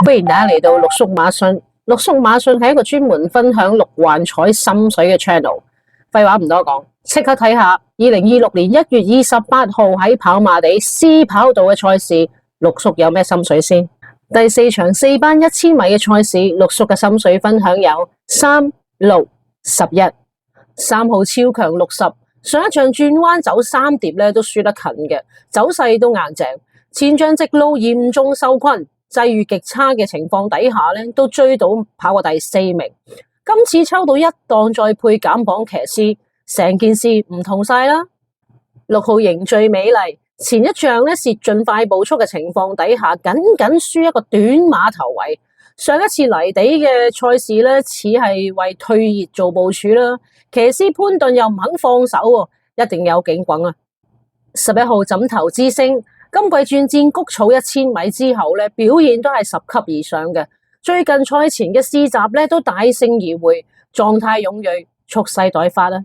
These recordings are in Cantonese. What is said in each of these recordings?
歡迎大家嚟到陸叔馬訊。陸叔馬訊係一個專門分享陸運彩心水嘅 channel。廢話唔多講，即刻睇下2026年1月28號喺跑馬地 C 跑道嘅賽事，陸叔有咩心水先？第4場4班1000米嘅賽事，陸叔嘅心水分享有3、6、11。3號超強60，上一仗轉彎走3碟咧都輸得近嘅，走勢都硬淨。前仗直路嚴重受困，際遇極差嘅情況底下咧，都追到跑過第4名。今次抽到一檔再配減磅騎師，成件事唔同晒啦。6號凝聚美麗，前一仗咧蝕盡快步速嘅情況底下，僅僅輸一個短馬頭位。上一次泥地嘅賽事咧，似係為退熱做部署啦。騎師潘頓又唔肯放手喎，一定有警棍啊！11號枕頭之星。今季轉戰谷草1000米之後咧，表現都係10級以上嘅。最近賽前嘅試習咧都大勝而回，狀態踴躍，蓄勢待發啦。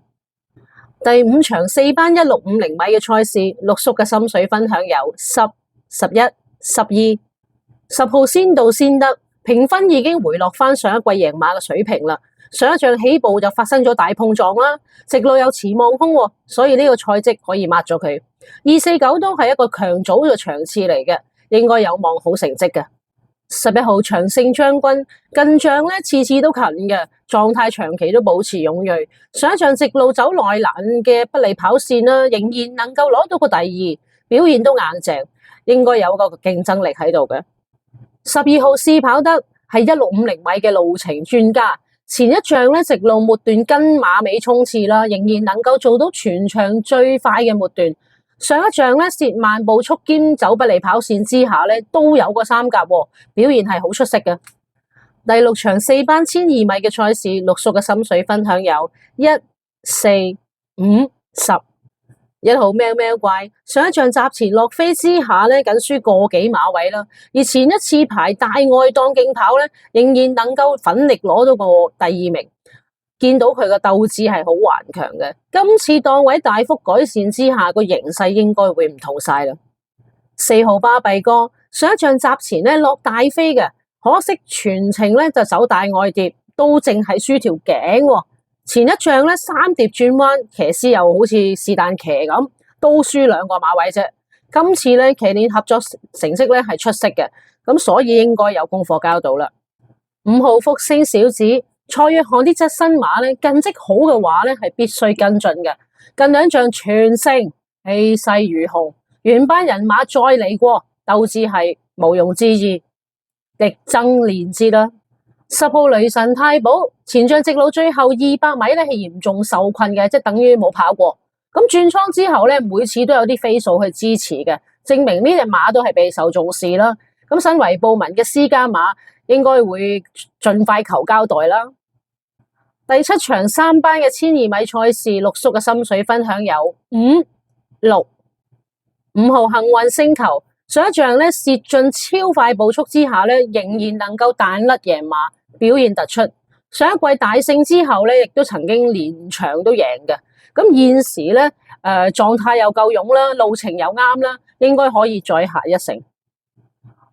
第5場4班1650米嘅賽事，陸叔嘅心水分享有10、11、12。10號先到先得，評分已經回落翻上一季贏馬嘅水平啦。上一仗起步就發生咗大碰撞啦，直路有持望空，所以呢個賽績可以抹咗佢。249都係一個強組嘅場次嚟嘅，應該有望好成績嘅。11號長勝將軍近仗咧次次都近嘅，狀態長期都保持踴躍。上一仗直路走內欄嘅不利跑線啦，仍然能夠攞到個第2，表現都硬淨，應該有個競爭力喺度嘅。12號試跑得係1650米嘅路程專家。前一仗咧直路末段跟馬尾衝刺啦，仍然能夠做到全場最快嘅末段。上一仗咧蝕慢步速兼走不利跑線之下咧，都有個3甲，表現係好出色嘅。第6場4班1200米嘅賽事，陸叔嘅心水分享有1、4、5、10。1號喵喵怪，上一仗閘前落飛之下咧，僅輸個幾馬位啦。而前一次排大外檔競跑咧，仍然能夠奮力攞到個第2名，見到佢嘅鬥志係好頑強嘅。今次檔位大幅改善之下，個形勢應該會唔同晒啦。4號巴閉哥，上一仗閘前咧落大飛嘅，可惜全程咧就走大外碟，都淨係輸條頸喎。前一仗咧3碟轉彎，騎師又好似是但騎咁，都輸2個馬位啫。今次咧騎練合作成績咧係出色嘅，咁所以應該有功課交到啦。5號福星小子，蔡約翰呢隻新馬咧近績好嘅話咧係必須跟進嘅。近2仗全勝，氣勢如虹，原班人馬再嚟過，鬥志係毋庸置疑，力爭連捷啦。10號雷神太保，前仗直路最後200米咧係嚴重受困嘅，即係等於冇跑過。咁轉倉之後咧，每次都有啲飛數去支持嘅，證明呢隻馬都係備受重視啦。咁身為布文嘅私家馬，應該會盡快求交代啦。第7場3班嘅1200米賽事，陸叔嘅心水分享有5、6。5號幸運星球，上一仗咧蝕盡超快步速之下咧，仍然能夠彈甩贏馬，表現突出。上一季大勝之後咧，亦都曾經連場都贏嘅。咁現時咧，狀態又夠勇啦，路程又啱啦，應該可以再下一城。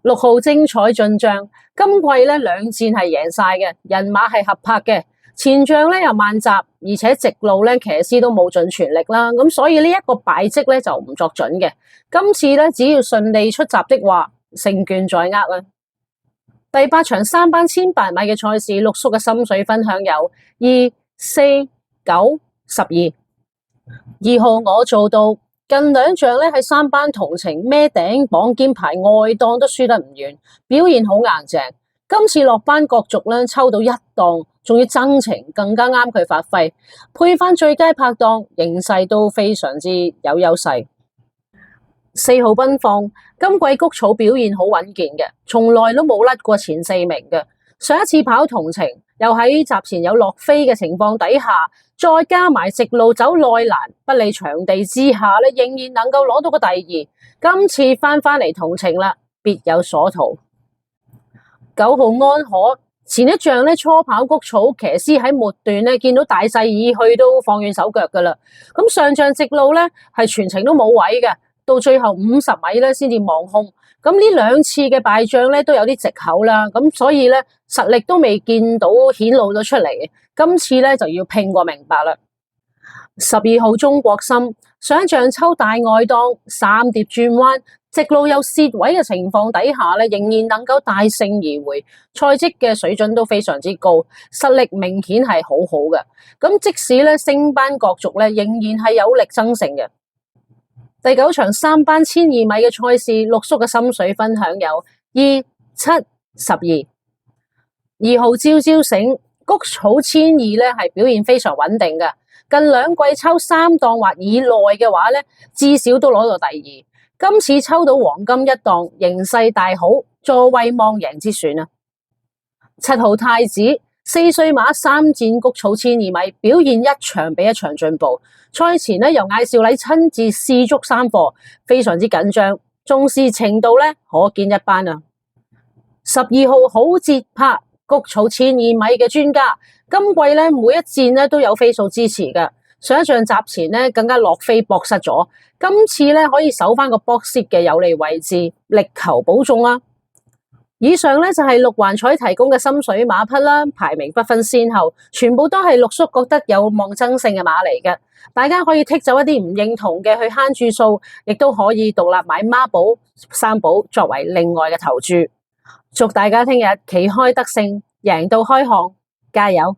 6號精彩進帳，今季咧2戰係贏晒嘅，人馬係合拍嘅。前仗咧又慢閘，而且直路咧騎師都冇盡全力啦，咁所以呢一個敗績咧就唔作準嘅。今次咧只要順利出閘的話，勝券在握啦。第8場3班1800米嘅賽事，陸叔嘅心水分享有2、4、9、12。2號我做到，近2仗咧喺3班同程孭頂綁兼排外檔都輸得唔遠，表現好硬淨。今次落班角逐咧抽到一檔，仲要增程，更加啱佢發揮，配翻最佳拍檔，形勢都非常之有優勢。4號奔放，今季谷草表現好穩健嘅，從來都冇甩過前4名嘅。上一次跑同程，又喺閘前有落飛嘅情況底下，再加埋直路走內欄不利場地之下咧，仍然能夠攞到個第2。今次翻嚟同程啦，別有所圖。9號安可，前一仗咧初跑谷草，騎師喺末段咧見到大勢已去，都放軟手腳噶啦。咁上仗直路咧係全程都冇位嘅，到最後50米咧先至望空。咁呢兩次嘅敗仗咧都有啲藉口啦，咁所以咧實力都未見到顯露咗出嚟。今次咧就要拼個明白啦。12號中國心，想像抽大外檔三碟轉彎，直路有蝕位嘅情況底下咧，仍然能夠大勝而回，賽績嘅水準都非常之高，實力明顯係好好嘅。咁即使咧升班角逐咧，仍然係有力爭勝嘅。第9場3班1200米嘅賽事，陸叔嘅心水分享有2、7、12。2號朝朝醒，谷草千二咧係表現非常穩定嘅。近兩季抽3檔或以內嘅話咧，至少都攞到第2。今次抽到黃金一檔，形勢大好，座位望贏之選啊！7號太子4歲馬3戰谷草1200米，表現一場比一場進步。賽前咧由艾少禮親自試足3課，非常之緊張，重視程度咧可見一斑啊！12號好節拍。谷草1200米嘅專家，今季咧每一戰咧都有飛數支持嘅。上一仗集前咧更加落飛搏失咗，今次咧可以守翻個 box seat 嘅有利位置，力求保中啦。以上咧就係六環彩提供嘅心水馬匹啦，排名不分先後，全部都係陸叔覺得有望爭勝嘅馬嚟嘅。大家可以剔走一啲唔認同嘅去慳注數，亦都可以獨立買孖寶、三寶作為另外嘅投注。祝大家聽日旗開得勝，贏到開巷，加油！